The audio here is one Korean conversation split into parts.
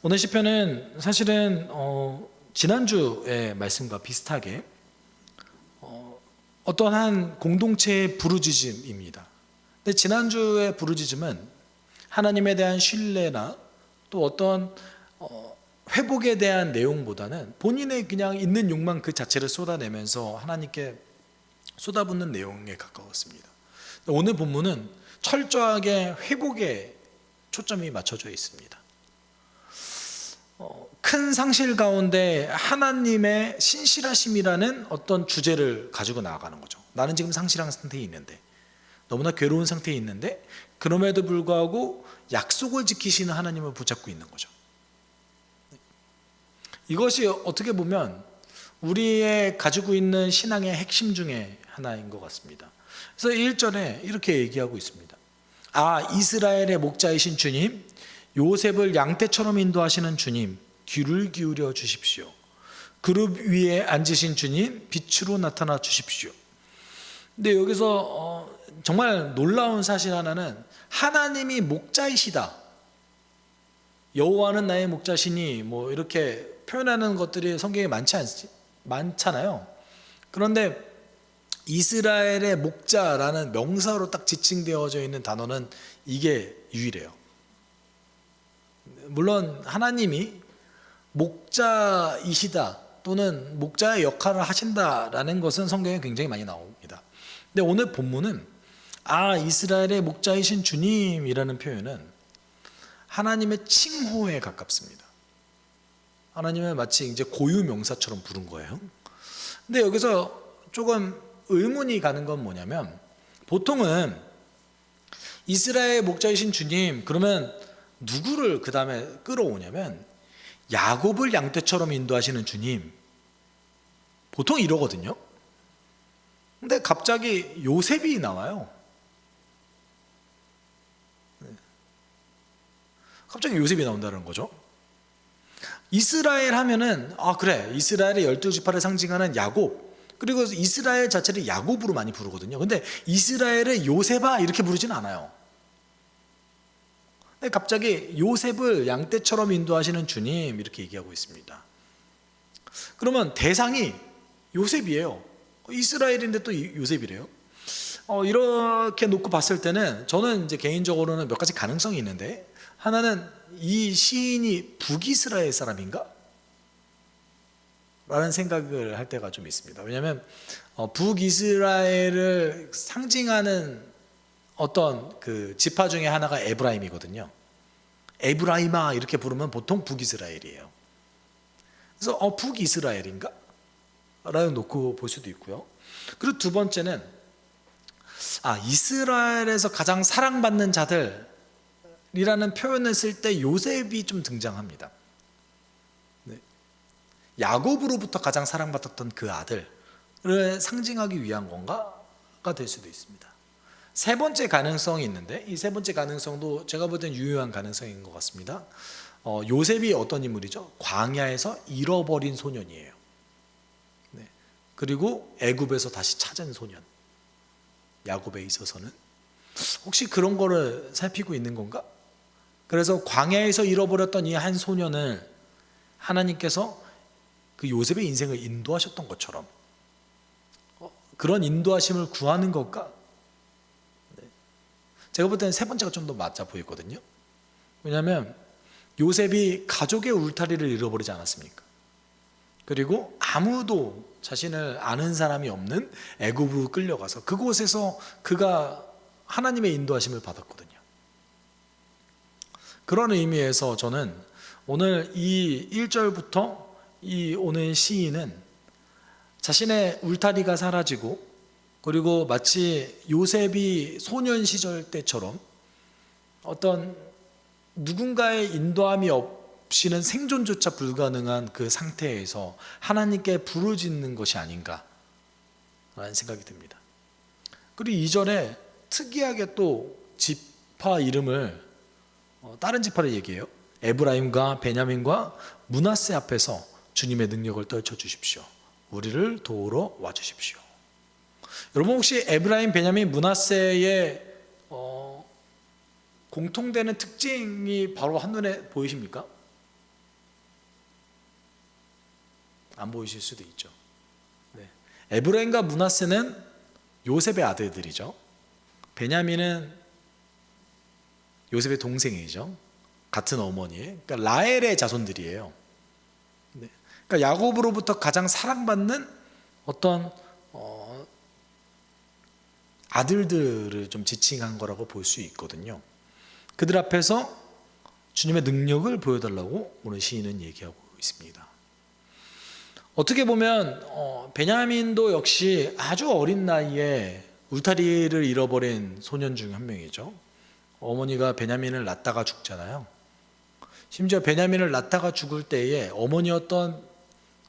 오늘 시편은 사실은 지난주의 말씀과 비슷하게 어떤 한 공동체의 부르짖음입니다. 근데 지난주의 부르짖음은 하나님에 대한 신뢰나 또 어떤 회복에 대한 내용보다는 본인의 그냥 있는 욕망 그 자체를 쏟아내면서 하나님께 쏟아붓는 내용에 가까웠습니다. 오늘 본문은 철저하게 회복에 초점이 맞춰져 있습니다. 큰 상실 가운데 하나님의 신실하심이라는 어떤 주제를 가지고 나아가는 거죠. 나는 지금 상실한 상태에 있는데, 너무나 괴로운 상태에 있는데, 그럼에도 불구하고 약속을 지키시는 하나님을 붙잡고 있는 거죠. 이것이 어떻게 보면 우리의 가지고 있는 신앙의 핵심 중에 하나인 것 같습니다. 그래서 1절에 이렇게 얘기하고 있습니다. 이스라엘의 목자이신 주님, 요셉을 양떼처럼 인도하시는 주님, 귀를 기울여 주십시오. 그룹 위에 앉으신 주님, 빛으로 나타나 주십시오. 근데 여기서 정말 놀라운 사실 하나는 하나님이 목자이시다, 여호와는 나의 목자시니 뭐 이렇게 표현하는 것들이 성경에 많잖아요. 그런데 이스라엘의 목자라는 명사로 딱 지칭되어져 있는 단어는 이게 유일해요. 물론 하나님이 목자이시다 또는 목자의 역할을 하신다라는 것은 성경에 굉장히 많이 나옵니다. 근데 오늘 본문은 이스라엘의 목자이신 주님이라는 표현은 하나님의 칭호에 가깝습니다. 하나님을 마치 이제 고유 명사처럼 부른 거예요. 근데 여기서 조금 의문이 가는 건 뭐냐면, 보통은 이스라엘 목자이신 주님 그러면 누구를 그 다음에 끌어오냐면 야곱을 양떼처럼 인도하시는 주님, 보통 이러거든요. 근데 갑자기 요셉이 나와요. 갑자기 요셉이 나온다는 거죠. 이스라엘 하면은 그래, 이스라엘의 12지파를 상징하는 야곱, 그리고 이스라엘 자체를 야곱으로 많이 부르거든요. 근데 이스라엘을 요셉아 이렇게 부르진 않아요. 근데 갑자기 요셉을 양떼처럼 인도하시는 주님 이렇게 얘기하고 있습니다. 그러면 대상이 요셉이에요. 이스라엘인데 또 요셉이래요. 이렇게 놓고 봤을 때는 저는 이제 개인적으로는 몇 가지 가능성이 있는데, 하나는 이 시인이 북이스라엘 사람인가? 라는 생각을 할 때가 좀 있습니다. 왜냐하면 북이스라엘을 상징하는 어떤 그 지파 중에 하나가 에브라임이거든요. 에브라임아 이렇게 부르면 보통 북이스라엘이에요. 그래서 북이스라엘인가? 라고 놓고 볼 수도 있고요. 그리고 두 번째는 이스라엘에서 가장 사랑받는 자들이라는 표현을 쓸 때 요셉이 좀 등장합니다. 야곱으로부터 가장 사랑받았던 그 아들을 상징하기 위한 건가가 될 수도 있습니다. 세 번째 가능성이 있는데, 이 세 번째 가능성도 제가 볼 땐 유효한 가능성인 것 같습니다. 요셉이 어떤 인물이죠? 광야에서 잃어버린 소년이에요. 그리고 애굽에서 다시 찾은 소년, 야곱에 있어서는 혹시 그런 거를 살피고 있는 건가? 그래서 광야에서 잃어버렸던 이 한 소년을 하나님께서 그 요셉의 인생을 인도하셨던 것처럼 그런 인도하심을 구하는 것과, 제가 볼 때는 세 번째가 좀 더 맞아 보이거든요. 왜냐하면 요셉이 가족의 울타리를 잃어버리지 않았습니까? 그리고 아무도 자신을 아는 사람이 없는 애굽으로 끌려가서 그곳에서 그가 하나님의 인도하심을 받았거든요. 그런 의미에서 저는 오늘 이 1절부터 이 오늘 시인은 자신의 울타리가 사라지고, 그리고 마치 요셉이 소년 시절 때처럼 어떤 누군가의 인도함이 없이는 생존조차 불가능한 그 상태에서 하나님께 부르짖는 것이 아닌가라는 생각이 듭니다. 그리고 2절에 특이하게 또 지파 이름을 다른 지파를 얘기해요. 에브라임과 베냐민과 므낫세 앞에서 주님의 능력을 떨쳐 주십시오. 우리를 도우러 와주십시오. 여러분 혹시 에브라임, 베냐민, 므낫세의 공통되는 특징이 바로 한눈에 보이십니까? 안 보이실 수도 있죠. 네. 에브라임과 므낫세는 요셉의 아들들이죠. 베냐민은 요셉의 동생이죠. 같은 어머니의, 그러니까 라헬의 자손들이에요. 네. 그러니까 야곱으로부터 가장 사랑받는 어떤 아들들을 좀 지칭한 거라고 볼 수 있거든요. 그들 앞에서 주님의 능력을 보여달라고 오늘 시인은 얘기하고 있습니다. 어떻게 보면 베냐민도 역시 아주 어린 나이에 울타리를 잃어버린 소년 중 한 명이죠. 어머니가 베냐민을 낳다가 죽잖아요. 심지어 베냐민을 낳다가 죽을 때에 어머니였던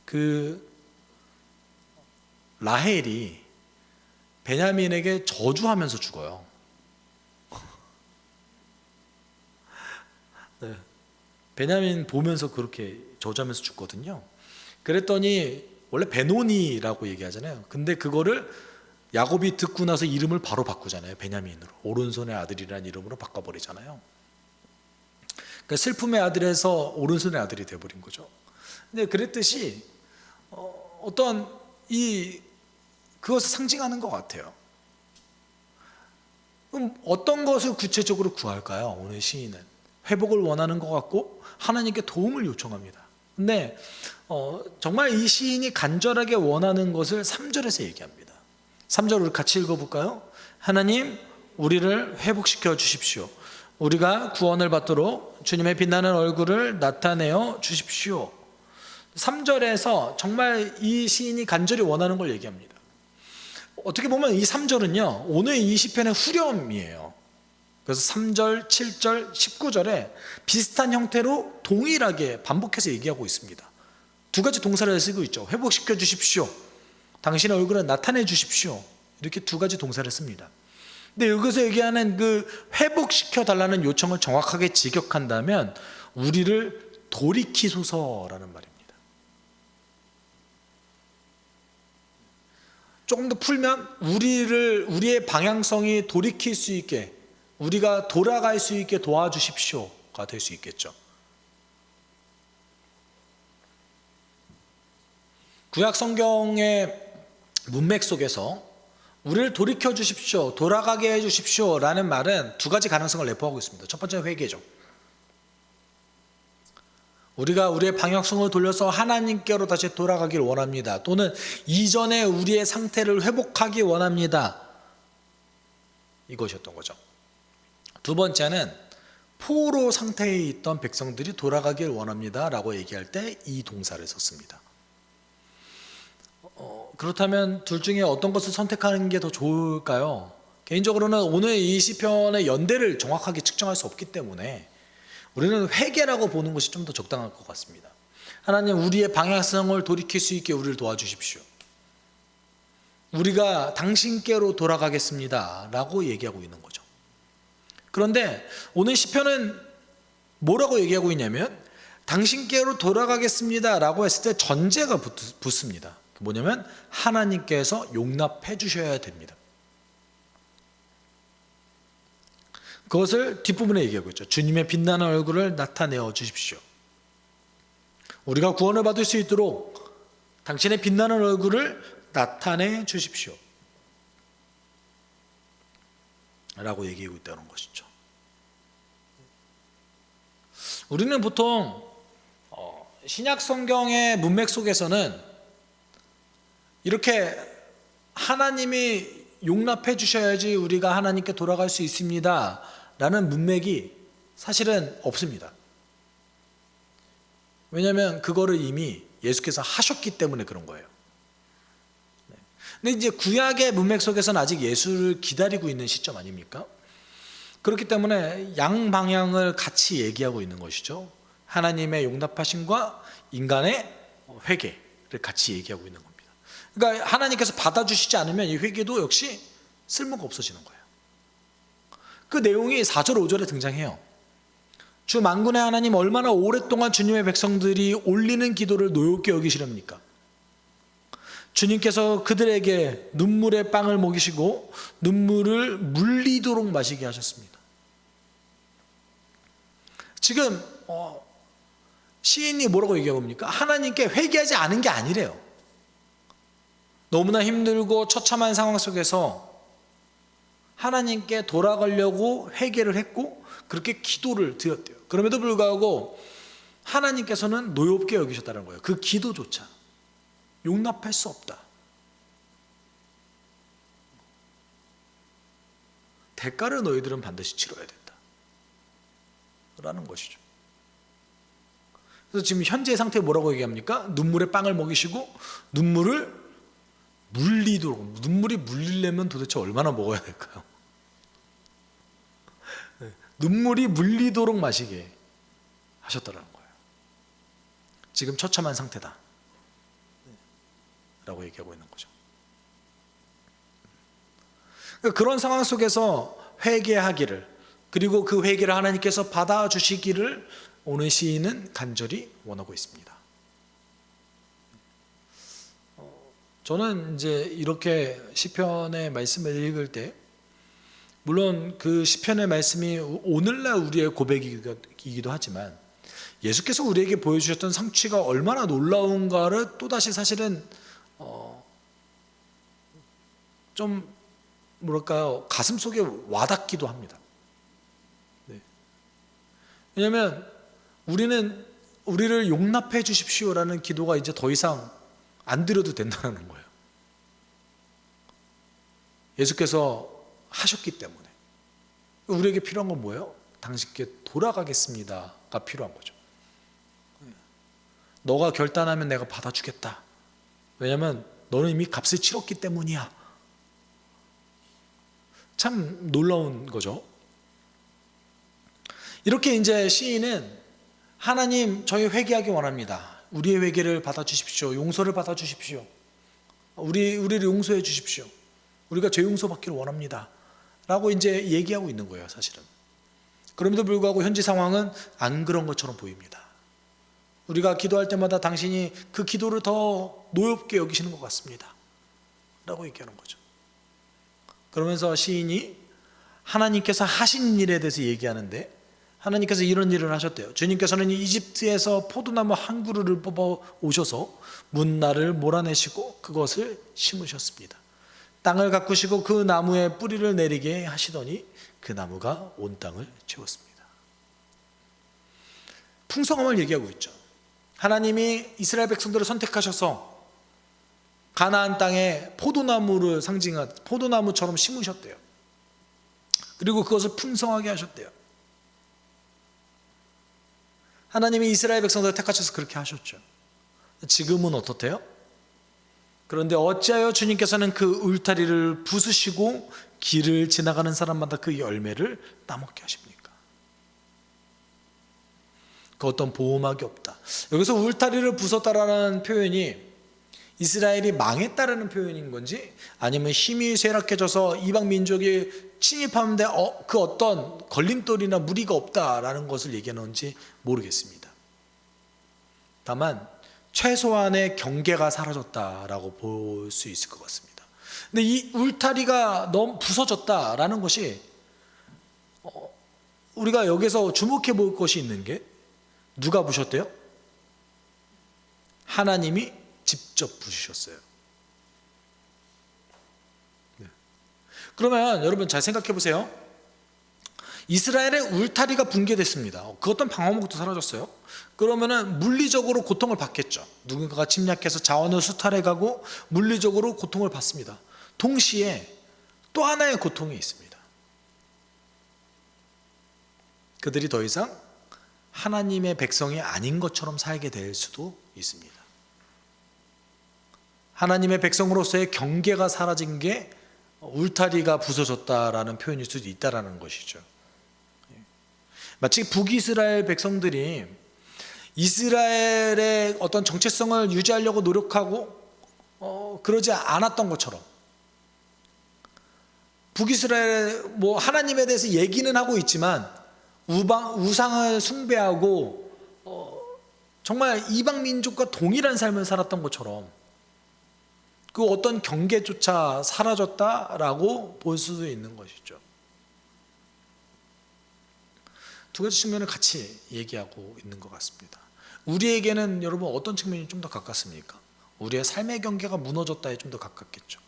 그 라헬이 베냐민에게 저주하면서 죽어요. 네. 베냐민 보면서 그렇게 저주하면서 죽거든요. 그랬더니 원래 베노니라고 얘기하잖아요. 근데 그거를 야곱이 듣고 나서 이름을 바로 바꾸잖아요. 베냐민으로. 오른손의 아들이라는 이름으로 바꿔버리잖아요. 그러니까 슬픔의 아들에서 오른손의 아들이 되어버린 거죠. 근데 그랬듯이 어떤 그것을 상징하는 것 같아요. 그럼 어떤 것을 구체적으로 구할까요? 오늘 시인은 회복을 원하는 것 같고 하나님께 도움을 요청합니다. 근데 정말 이 시인이 간절하게 원하는 것을 3절에서 얘기합니다. 3절 우리 같이 읽어볼까요? 하나님 우리를 회복시켜 주십시오. 우리가 구원을 받도록 주님의 빛나는 얼굴을 나타내어 주십시오. 3절에서 정말 이 시인이 간절히 원하는 걸 얘기합니다. 어떻게 보면 이 3절은요 오늘 이 시편의 후렴이에요. 그래서 3절, 7절, 19절에 비슷한 형태로 동일하게 반복해서 얘기하고 있습니다. 두 가지 동사를 쓰고 있죠. 회복시켜 주십시오, 당신의 얼굴을 나타내 주십시오, 이렇게 두 가지 동사를 씁니다. 근데 여기서 얘기하는 그 회복시켜 달라는 요청을 정확하게 직역한다면 우리를 돌이키소서라는 말입니다. 조금 더 풀면 우리의 방향성이 돌이킬 수 있게, 우리가 돌아갈 수 있게 도와주십시오가 될 수 있겠죠. 구약 성경의 문맥 속에서 우리를 돌이켜 주십시오, 돌아가게 해 주십시오 라는 말은 두 가지 가능성을 내포하고 있습니다. 첫 번째는 회개죠. 우리가 우리의 방향성을 돌려서 하나님께로 다시 돌아가길 원합니다. 또는 이전에 우리의 상태를 회복하기 원합니다. 이것이었던 거죠. 두 번째는 포로 상태에 있던 백성들이 돌아가길 원합니다 라고 얘기할 때 이 동사를 썼습니다. 그렇다면 둘 중에 어떤 것을 선택하는 게 더 좋을까요? 개인적으로는 오늘 이 시편의 연대를 정확하게 측정할 수 없기 때문에 우리는 회개라고 보는 것이 좀 더 적당할 것 같습니다. 하나님 우리의 방향성을 돌이킬 수 있게 우리를 도와주십시오. 우리가 당신께로 돌아가겠습니다 라고 얘기하고 있는 거죠. 그런데 오늘 시편은 뭐라고 얘기하고 있냐면 당신께로 돌아가겠습니다 라고 했을 때 전제가 붙습니다. 뭐냐면 하나님께서 용납해 주셔야 됩니다. 그것을 뒷부분에 얘기하고 있죠. 주님의 빛나는 얼굴을 나타내어 주십시오. 우리가 구원을 받을 수 있도록 당신의 빛나는 얼굴을 나타내 주십시오 라고 얘기하고 있다는 것이죠. 우리는 보통 신약 성경의 문맥 속에서는 이렇게 하나님이 용납해 주셔야지 우리가 하나님께 돌아갈 수 있습니다 라는 문맥이 사실은 없습니다. 왜냐하면 그거를 이미 예수께서 하셨기 때문에 그런 거예요. 근데 이제 구약의 문맥 속에서는 아직 예수를 기다리고 있는 시점 아닙니까? 그렇기 때문에 양방향을 같이 얘기하고 있는 것이죠. 하나님의 용납하심과 인간의 회개를 같이 얘기하고 있는 겁니다. 그러니까 하나님께서 받아주시지 않으면 이 회개도 역시 쓸모가 없어지는 거예요. 그 내용이 4절 5절에 등장해요. 주 만군의 하나님, 얼마나 오랫동안 주님의 백성들이 올리는 기도를 노엽게 여기시렵니까? 주님께서 그들에게 눈물의 빵을 먹이시고 눈물을 물리도록 마시게 하셨습니다. 지금 시인이 뭐라고 얘기하고 옵니까? 하나님께 회개하지 않은 게 아니래요. 너무나 힘들고 처참한 상황 속에서 하나님께 돌아가려고 회개를 했고 그렇게 기도를 드렸대요. 그럼에도 불구하고 하나님께서는 노엽게 여기셨다는 거예요. 그 기도조차 용납할 수 없다. 대가를 너희들은 반드시 치러야 된다 라는 것이죠. 그래서 지금 현재 상태에 뭐라고 얘기합니까? 눈물에 빵을 먹이시고 눈물을 물리도록, 눈물이 물리려면 도대체 얼마나 먹어야 될까요? 눈물이 물리도록 마시게 하셨다는 거예요. 지금 처참한 상태다 라고 얘기하고 있는 거죠. 그런 상황 속에서 회개하기를, 그리고 그 회개를 하나님께서 받아주시기를 오늘 시인은 간절히 원하고 있습니다. 저는 이제 이렇게 시편의 말씀을 읽을 때, 물론 그 시편의 말씀이 오늘날 우리의 고백이기도 하지만 예수께서 우리에게 보여주셨던 성취가 얼마나 놀라운가를 또다시 사실은 좀 뭐랄까요, 가슴 속에 와닿기도 합니다. 네. 왜냐하면 우리를 용납해 주십시오라는 기도가 이제 더 이상 안 드려도 된다는 거예요. 예수께서 하셨기 때문에. 우리에게 필요한 건 뭐예요? 당신께 돌아가겠습니다가 필요한 거죠. 너가 결단하면 내가 받아주겠다. 왜냐하면 너는 이미 값을 치렀기 때문이야. 참 놀라운 거죠. 이렇게 이제 시인은 하나님, 저희 회개하기 원합니다. 우리의 회개를 받아주십시오. 용서를 받아주십시오. 우리를 용서해 주십시오. 우리가 죄 용서받기를 원합니다 라고 이제 얘기하고 있는 거예요, 사실은. 그럼에도 불구하고 현재 상황은 안 그런 것처럼 보입니다. 우리가 기도할 때마다 당신이 그 기도를 더 노엽게 여기시는 것 같습니다 라고 얘기하는 거죠. 그러면서 시인이 하나님께서 하신 일에 대해서 얘기하는데, 하나님께서 이런 일을 하셨대요. 주님께서는 이집트에서 포도나무 한 그루를 뽑아 오셔서 문나를 몰아내시고 그것을 심으셨습니다. 땅을 가꾸시고 그 나무에 뿌리를 내리게 하시더니 그 나무가 온 땅을 채웠습니다. 풍성함을 얘기하고 있죠. 하나님이 이스라엘 백성들을 선택하셔서 가나안 땅에 포도나무를 상징한 포도나무처럼 심으셨대요. 그리고 그것을 풍성하게 하셨대요. 하나님이 이스라엘 백성들을 택하셔서 그렇게 하셨죠. 지금은 어떻대요? 그런데 어찌하여 주님께서는 그 울타리를 부수시고 길을 지나가는 사람마다 그 열매를 따먹게 하십니까? 그 어떤 보호막이 없다. 여기서 울타리를 부쉈다라는 표현이 이스라엘이 망했다라는 표현인 건지, 아니면 힘이 쇠락해져서 이방 민족이 침입하는데 그 어떤 걸림돌이나 무리가 없다라는 것을 얘기하는 건지 모르겠습니다. 다만 최소한의 경계가 사라졌다라고 볼 수 있을 것 같습니다. 근데 이 울타리가 너무 부서졌다라는 것이 우리가 여기서 주목해 볼 것이 있는 게, 누가 부셨대요? 하나님이 직접 부수셨어요. 네. 그러면 여러분 잘 생각해 보세요. 이스라엘의 울타리가 붕괴됐습니다. 그 어떤 방어막도 사라졌어요. 그러면은 물리적으로 고통을 받겠죠. 누군가가 침략해서 자원을 수탈해가고 물리적으로 고통을 받습니다. 동시에 또 하나의 고통이 있습니다. 그들이 더 이상 하나님의 백성이 아닌 것처럼 살게 될 수도 있습니다. 하나님의 백성으로서의 경계가 사라진 게 울타리가 부서졌다라는 표현일 수도 있다라는 것이죠. 마치 북이스라엘 백성들이 이스라엘의 어떤 정체성을 유지하려고 노력하고 그러지 않았던 것처럼, 북이스라엘 하나님에 대해서 얘기는 하고 있지만 우상을 숭배하고 정말 이방 민족과 동일한 삶을 살았던 것처럼 그 어떤 경계조차 사라졌다라고 볼 수도 있는 것이죠. 두 가지 측면을 같이 얘기하고 있는 것 같습니다. 우리에게는 여러분 어떤 측면이 좀 더 가깝습니까? 우리의 삶의 경계가 무너졌다에 좀 더 가깝겠죠.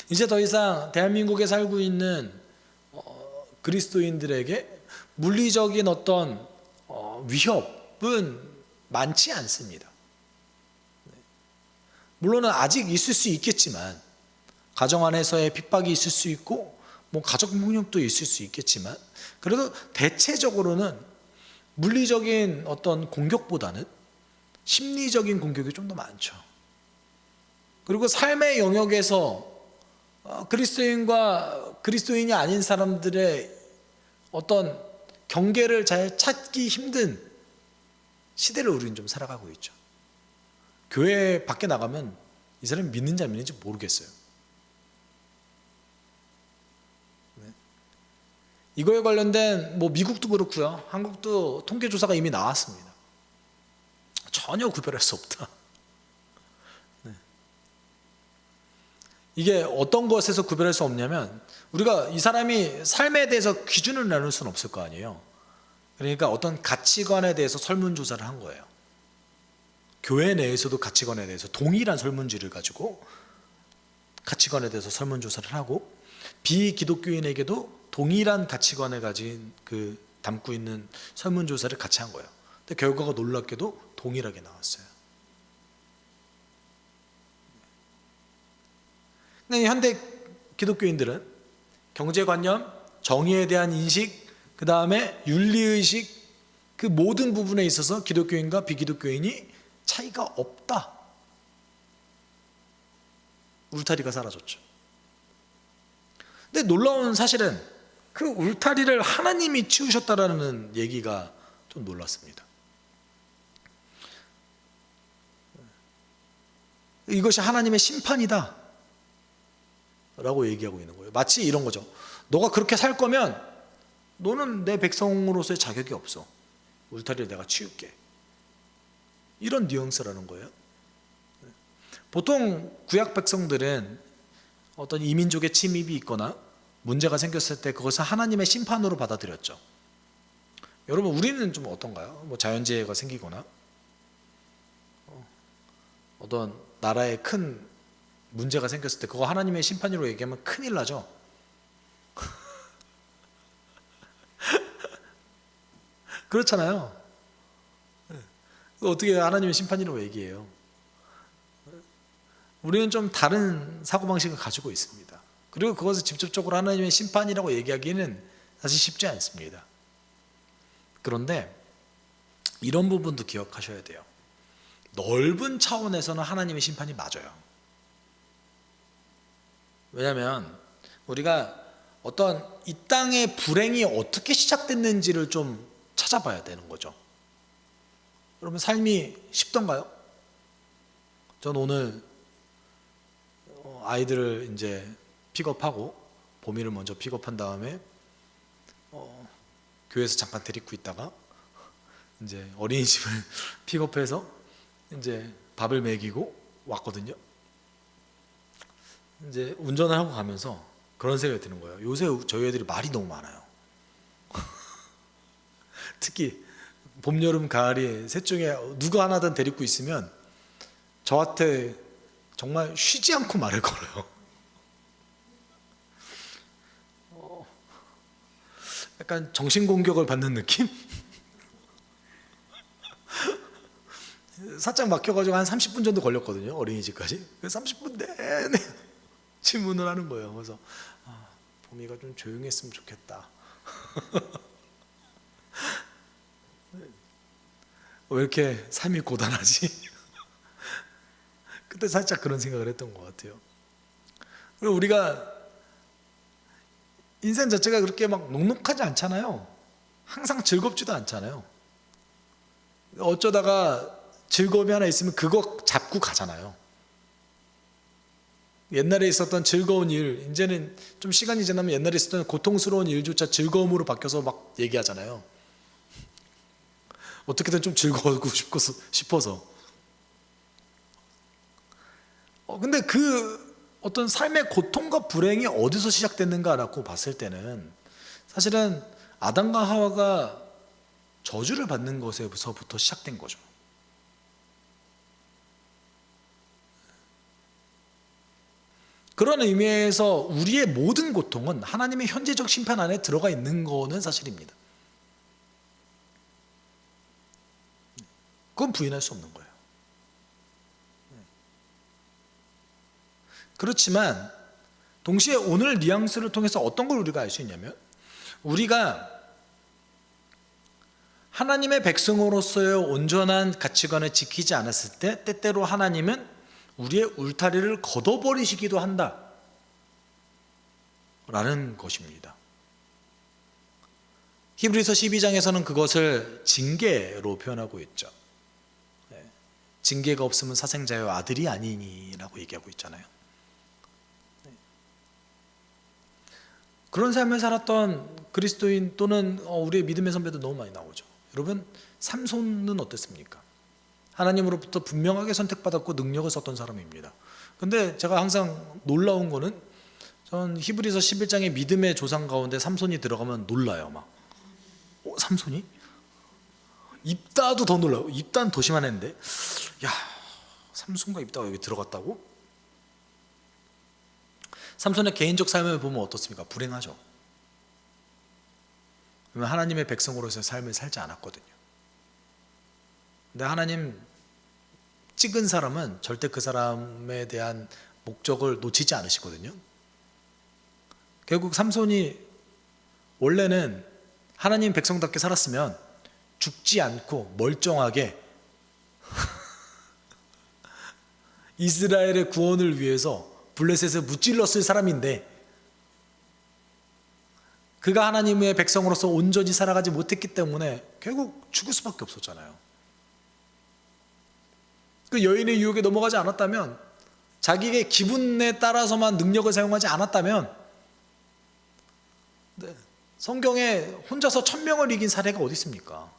이제 더 이상 대한민국에 살고 있는 그리스도인들에게 물리적인 어떤 위협은 많지 않습니다. 물론은 아직 있을 수 있겠지만, 가정 안에서의 핍박이 있을 수 있고 뭐 가족 폭력도 있을 수 있겠지만, 그래도 대체적으로는 물리적인 어떤 공격보다는 심리적인 공격이 좀 더 많죠. 그리고 삶의 영역에서 그리스도인과 그리스도인이 아닌 사람들의 어떤 경계를 잘 찾기 힘든 시대를 우리는 좀 살아가고 있죠. 교회 밖에 나가면 이 사람이 믿는지 안 믿는지 모르겠어요. 이거에 관련된 뭐 미국도 그렇고요, 한국도 통계 조사가 이미 나왔습니다. 전혀 구별할 수 없다. 이게 어떤 것에서 구별할 수 없냐면, 우리가 이 사람이 삶에 대해서 기준을 나눌 수는 없을 거 아니에요. 그러니까 어떤 가치관에 대해서 설문조사를 한 거예요. 교회 내에서도 가치관에 대해서 동일한 설문지를 가지고 가치관에 대해서 설문조사를 하고, 비기독교인에게도 동일한 가치관을 가진 담고 있는 설문조사를 같이 한 거예요. 근데 결과가 놀랍게도 동일하게 나왔어요. 근데 현대 기독교인들은 경제관념, 정의에 대한 인식, 그 다음에 윤리의식, 그 모든 부분에 있어서 기독교인과 비기독교인이 차이가 없다. 울타리가 사라졌죠. 근데 놀라운 사실은 그 울타리를 하나님이 치우셨다라는 얘기가 좀 놀랐습니다. 이것이 하나님의 심판이다 라고 얘기하고 있는 거예요. 마치 이런 거죠. 너가 그렇게 살 거면 너는 내 백성으로서의 자격이 없어. 울타리를 내가 치울게. 이런 뉘앙스라는 거예요. 보통 구약 백성들은 어떤 이민족의 침입이 있거나 문제가 생겼을 때 그것을 하나님의 심판으로 받아들였죠. 여러분, 우리는 좀 어떤가요? 뭐 자연재해가 생기거나 어떤 나라에 큰 문제가 생겼을 때 그거 하나님의 심판으로 얘기하면 큰일 나죠. 그렇잖아요. 어떻게 하나님의 심판이라고 얘기해요? 우리는 좀 다른 사고방식을 가지고 있습니다. 그리고 그것을 직접적으로 하나님의 심판이라고 얘기하기는 사실 쉽지 않습니다. 그런데 이런 부분도 기억하셔야 돼요. 넓은 차원에서는 하나님의 심판이 맞아요. 왜냐하면 우리가 어떤 이 땅의 불행이 어떻게 시작됐는지를 좀 찾아봐야 되는 거죠. 여러분, 삶이 쉽던가요? 전 오늘 아이들을 이제 픽업하고, 보미를 먼저 픽업한 다음에 교회에서 잠깐 데리고 있다가 이제 어린이집을 픽업해서 이제 밥을 먹이고 왔거든요. 이제 운전을 하고 가면서 그런 생각이 드는 거예요. 요새 저희 애들이 말이 너무 많아요. 특히 봄, 여름, 가을이 셋 중에 누구 하나든 데리고 있으면 저한테 정말 쉬지 않고 말을 걸어요. 약간 정신공격을 받는 느낌? 살짝 막혀가지고 한 30분 정도 걸렸거든요, 어린이집까지. 30분 내내 질문을 하는 거예요. 그래서 봄이가 좀 조용했으면 좋겠다. 왜 이렇게 삶이 고단하지? 그때 살짝 그런 생각을 했던 것 같아요. 그리고 우리가 인생 자체가 그렇게 막 녹록하지 않잖아요. 항상 즐겁지도 않잖아요. 어쩌다가 즐거움이 하나 있으면 그거 잡고 가잖아요. 옛날에 있었던 즐거운 일, 이제는 좀 시간이 지나면 옛날에 있었던 고통스러운 일조차 즐거움으로 바뀌어서 막 얘기하잖아요. 어떻게든 좀 즐거우고 싶어서. 근데 그 어떤 삶의 고통과 불행이 어디서 시작됐는가라고 봤을 때는 사실은 아담과 하와가 저주를 받는 것에서부터 시작된 거죠. 그런 의미에서 우리의 모든 고통은 하나님의 현재적 심판 안에 들어가 있는 거는 사실입니다. 그건 부인할 수 없는 거예요. 그렇지만 동시에 오늘 뉘앙스를 통해서 어떤 걸 우리가 알 수 있냐면, 우리가 하나님의 백성으로서의 온전한 가치관을 지키지 않았을 때 때때로 하나님은 우리의 울타리를 걷어버리시기도 한다 라는 것입니다. 히브리서 12장에서는 그것을 징계로 표현하고 있죠. 징계가 없으면 사생자여 아들이 아니니라고 얘기하고 있잖아요. 그런 삶을 살았던 그리스도인 또는 우리의 믿음의 선배도 너무 많이 나오죠. 여러분, 삼손은 어땠습니까? 하나님으로부터 분명하게 선택받았고 능력을 썼던 사람입니다. 근데 제가 항상 놀라운 거는, 전 히브리서 11장의 믿음의 조상 가운데 삼손이 들어가면 놀라요. 막 삼손이? 입다도 더 놀라요. 입다는 더 심한 애인데, 야, 삼손과 입다가 여기 들어갔다고? 삼손의 개인적 삶을 보면 어떻습니까? 불행하죠. 하나님의 백성으로서의 삶을 살지 않았거든요. 근데 하나님 찍은 사람은 절대 그 사람에 대한 목적을 놓치지 않으시거든요. 결국 삼손이 원래는 하나님 백성답게 살았으면 죽지 않고 멀쩡하게 이스라엘의 구원을 위해서 블레셋을 무찔렀을 사람인데, 그가 하나님의 백성으로서 온전히 살아가지 못했기 때문에 결국 죽을 수밖에 없었잖아요. 그 여인의 유혹에 넘어가지 않았다면, 자기의 기분에 따라서만 능력을 사용하지 않았다면, 성경에 혼자서 1000명을 이긴 사례가 어디 있습니까?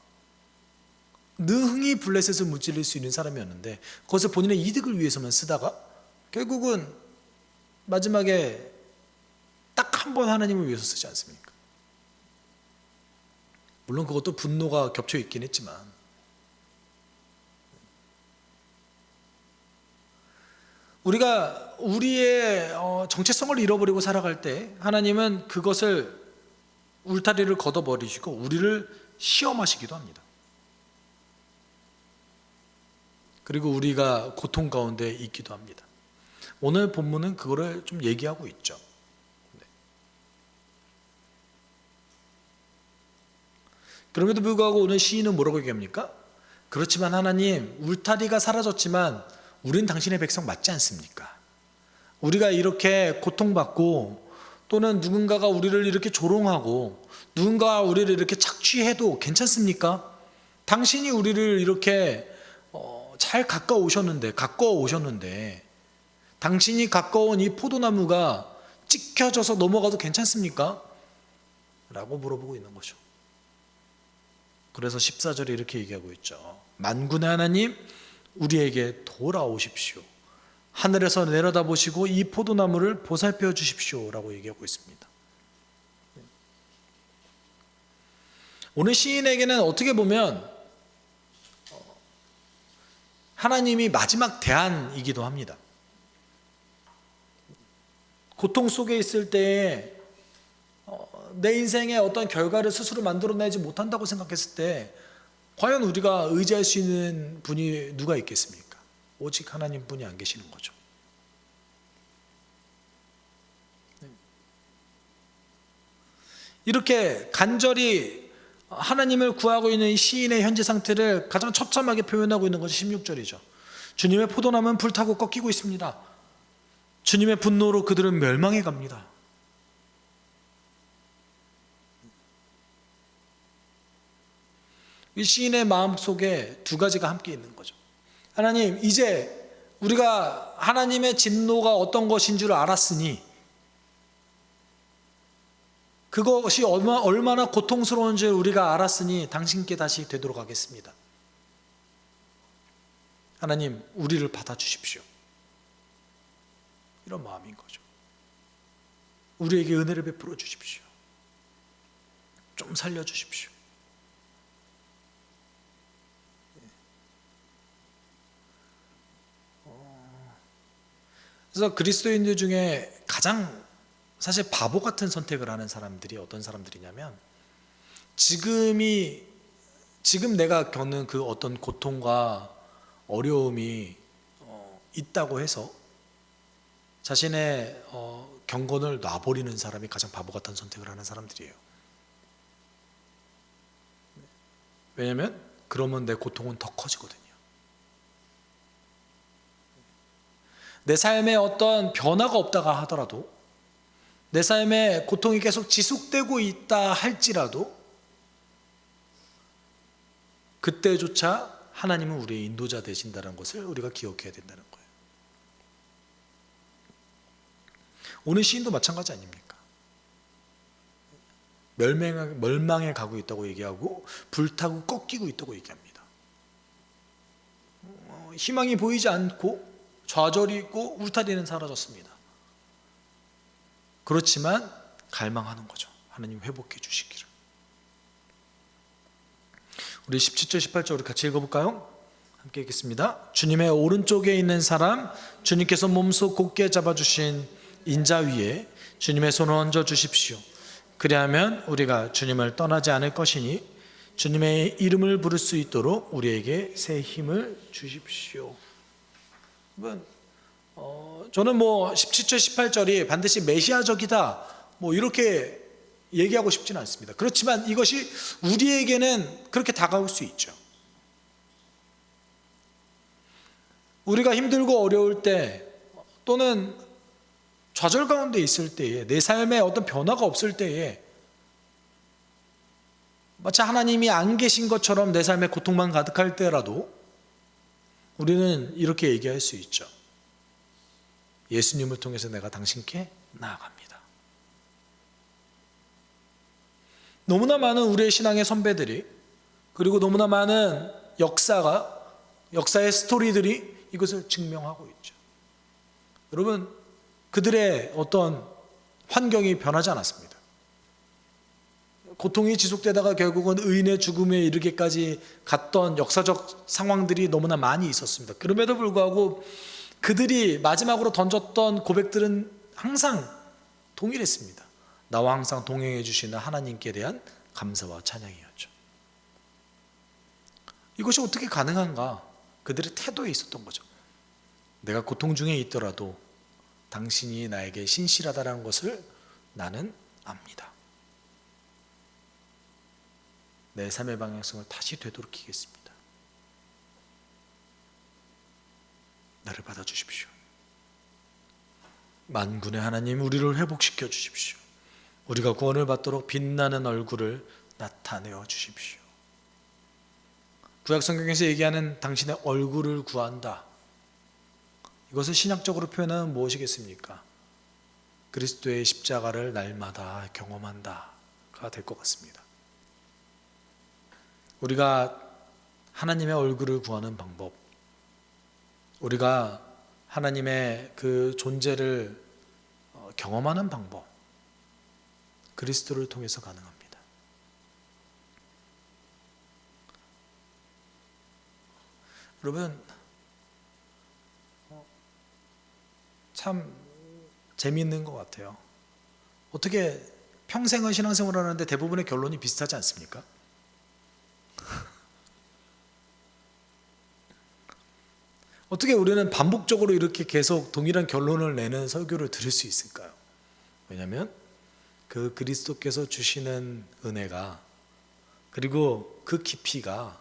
능히 블레셋을 무찔릴 수 있는 사람이었는데 그것을 본인의 이득을 위해서만 쓰다가 결국은 마지막에 딱 한 번 하나님을 위해서 쓰지 않습니까? 물론 그것도 분노가 겹쳐 있긴 했지만, 우리가 우리의 정체성을 잃어버리고 살아갈 때 하나님은 그것을 울타리를 걷어버리시고 우리를 시험하시기도 합니다. 그리고 우리가 고통 가운데 있기도 합니다. 오늘 본문은 그거를 좀 얘기하고 있죠. 그럼에도 불구하고 오늘 시인은 뭐라고 얘기합니까? 그렇지만 하나님, 울타리가 사라졌지만 우린 당신의 백성 맞지 않습니까? 우리가 이렇게 고통받고 또는 누군가가 우리를 이렇게 조롱하고 누군가가 우리를 이렇게 착취해도 괜찮습니까? 당신이 우리를 이렇게 잘 가까워 오셨는데 당신이 가까운 이 포도나무가 찍혀져서 넘어가도 괜찮습니까? 라고 물어보고 있는 거죠. 그래서 14절에 이렇게 얘기하고 있죠. 만군의 하나님, 우리에게 돌아오십시오. 하늘에서 내려다보시고 이 포도나무를 보살펴 주십시오 라고 얘기하고 있습니다. 오늘 시인에게는 어떻게 보면 하나님이 마지막 대안이기도 합니다. 고통 속에 있을 때에 내 인생의 어떤 결과를 스스로 만들어내지 못한다고 생각했을 때 과연 우리가 의지할 수 있는 분이 누가 있겠습니까? 오직 하나님뿐이 안 계시는 거죠. 이렇게 간절히 하나님을 구하고 있는 이 시인의 현재 상태를 가장 처참하게 표현하고 있는 것이 16절이죠. 주님의 포도나무는 불타고 꺾이고 있습니다. 주님의 분노로 그들은 멸망해 갑니다. 이 시인의 마음속에 두 가지가 함께 있는 거죠. 하나님, 이제 우리가 하나님의 진노가 어떤 것인 줄 알았으니 그것이 얼마나 고통스러운 줄 우리가 알았으니 당신께 다시 되도록 하겠습니다. 하나님, 우리를 받아주십시오. 이런 마음인 거죠. 우리에게 은혜를 베풀어 주십시오. 좀 살려주십시오. 그래서 그리스도인들 중에 가장 사실 바보 같은 선택을 하는 사람들이 어떤 사람들이냐면, 지금 내가 겪는 그 어떤 고통과 어려움이 있다고 해서 자신의 경건을 놔버리는 사람이 가장 바보 같은 선택을 하는 사람들이에요. 왜냐하면 그러면 내 고통은 더 커지거든요. 내 삶에 어떤 변화가 없다가 하더라도, 내 삶에 고통이 계속 지속되고 있다 할지라도 그때조차 하나님은 우리의 인도자 되신다는 것을 우리가 기억해야 된다는 거예요. 오늘 시인도 마찬가지 아닙니까? 멸망에 가고 있다고 얘기하고 불타고 꺾이고 있다고 얘기합니다. 희망이 보이지 않고 좌절이 있고 울타리는 사라졌습니다. 그렇지만 갈망하는 거죠. 하나님 회복해 주시기를. 우리 17절 18절 우리 같이 읽어볼까요? 함께 읽겠습니다. 주님의 오른쪽에 있는 사람, 주님께서 몸소 곧게 잡아주신 인자 위에 주님의 손을 얹어 주십시오. 그리하면 우리가 주님을 떠나지 않을 것이니 주님의 이름을 부를 수 있도록 우리에게 새 힘을 주십시오. 저는 17절 18절이 반드시 메시아적이다 이렇게 얘기하고 싶지는 않습니다. 그렇지만 이것이 우리에게는 그렇게 다가올 수 있죠. 우리가 힘들고 어려울 때, 또는 좌절 가운데 있을 때에, 내 삶에 어떤 변화가 없을 때에 마치 하나님이 안 계신 것처럼 내 삶에 고통만 가득할 때라도 우리는 이렇게 얘기할 수 있죠. 예수님을 통해서 내가 당신께 나아갑니다. 너무나 많은 우리의 신앙의 선배들이, 그리고 너무나 많은 역사의 스토리들이 이것을 증명하고 있죠. 여러분, 그들의 어떤 환경이 변하지 않았습니다. 고통이 지속되다가 결국은 의인의 죽음에 이르기까지 갔던 역사적 상황들이 너무나 많이 있었습니다. 그럼에도 불구하고 그들이 마지막으로 던졌던 고백들은 항상 동일했습니다. 나와 항상 동행해 주시는 하나님께 대한 감사와 찬양이었죠. 이것이 어떻게 가능한가? 그들의 태도에 있었던 거죠. 내가 고통 중에 있더라도 당신이 나에게 신실하다는 것을 나는 압니다. 내 삶의 방향성을 다시 되돌이키겠습니다. 나를 받아주십시오. 만군의 하나님, 우리를 회복시켜 주십시오. 우리가 구원을 받도록 빛나는 얼굴을 나타내어 주십시오. 구약 성경에서 얘기하는 당신의 얼굴을 구한다, 이것을 신약적으로 표현하면 무엇이겠습니까? 그리스도의 십자가를 날마다 경험한다가 될 것 같습니다. 우리가 하나님의 얼굴을 구하는 방법, 우리가 하나님의 그 존재를 경험하는 방법, 그리스도를 통해서 가능합니다. 여러분, 참 재미있는 것 같아요. 어떻게 평생을 신앙생활을 하는데 대부분의 결론이 비슷하지 않습니까? 어떻게 우리는 반복적으로 이렇게 계속 동일한 결론을 내는 설교를 들을 수 있을까요? 왜냐하면 그 그리스도께서 주시는 은혜가, 그리고 그 깊이가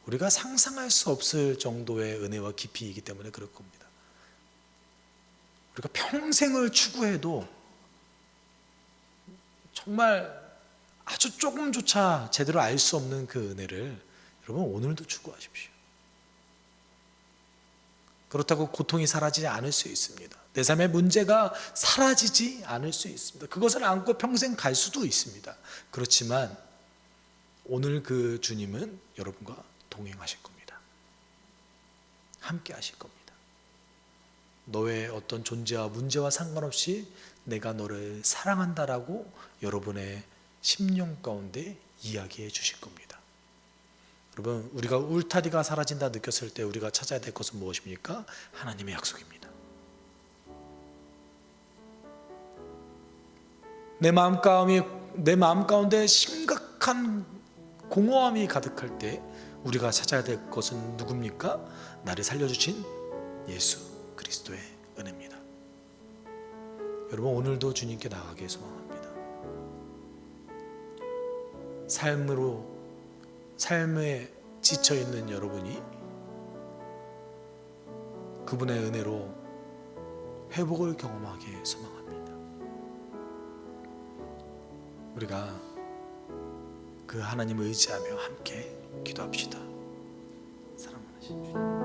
우리가 상상할 수 없을 정도의 은혜와 깊이이기 때문에 그럴 겁니다. 우리가 평생을 추구해도 정말 아주 조금조차 제대로 알 수 없는 그 은혜를 여러분 오늘도 추구하십시오. 그렇다고 고통이 사라지지 않을 수 있습니다. 내 삶의 문제가 사라지지 않을 수 있습니다. 그것을 안고 평생 갈 수도 있습니다. 그렇지만 오늘 그 주님은 여러분과 동행하실 겁니다. 함께 하실 겁니다. 너의 어떤 존재와 문제와 상관없이 내가 너를 사랑한다라고 여러분의 심령 가운데 이야기해 주실 겁니다. 여러분, 우리가 울타리가 사라진다 느꼈을 때 우리가 찾아야 될 것은 무엇입니까? 하나님의 약속입니다. 내 마음 가운데 심각한 공허함이 가득할 때 우리가 찾아야 될 것은 누굽니까? 나를 살려주신 예수 그리스도의 은혜입니다. 여러분, 오늘도 주님께 나가게 소망합니다. 삶에 지쳐있는 여러분이 그분의 은혜로 회복을 경험하게 소망합니다. 우리가 그 하나님을 의지하며 함께 기도합시다. 사랑하는 주님.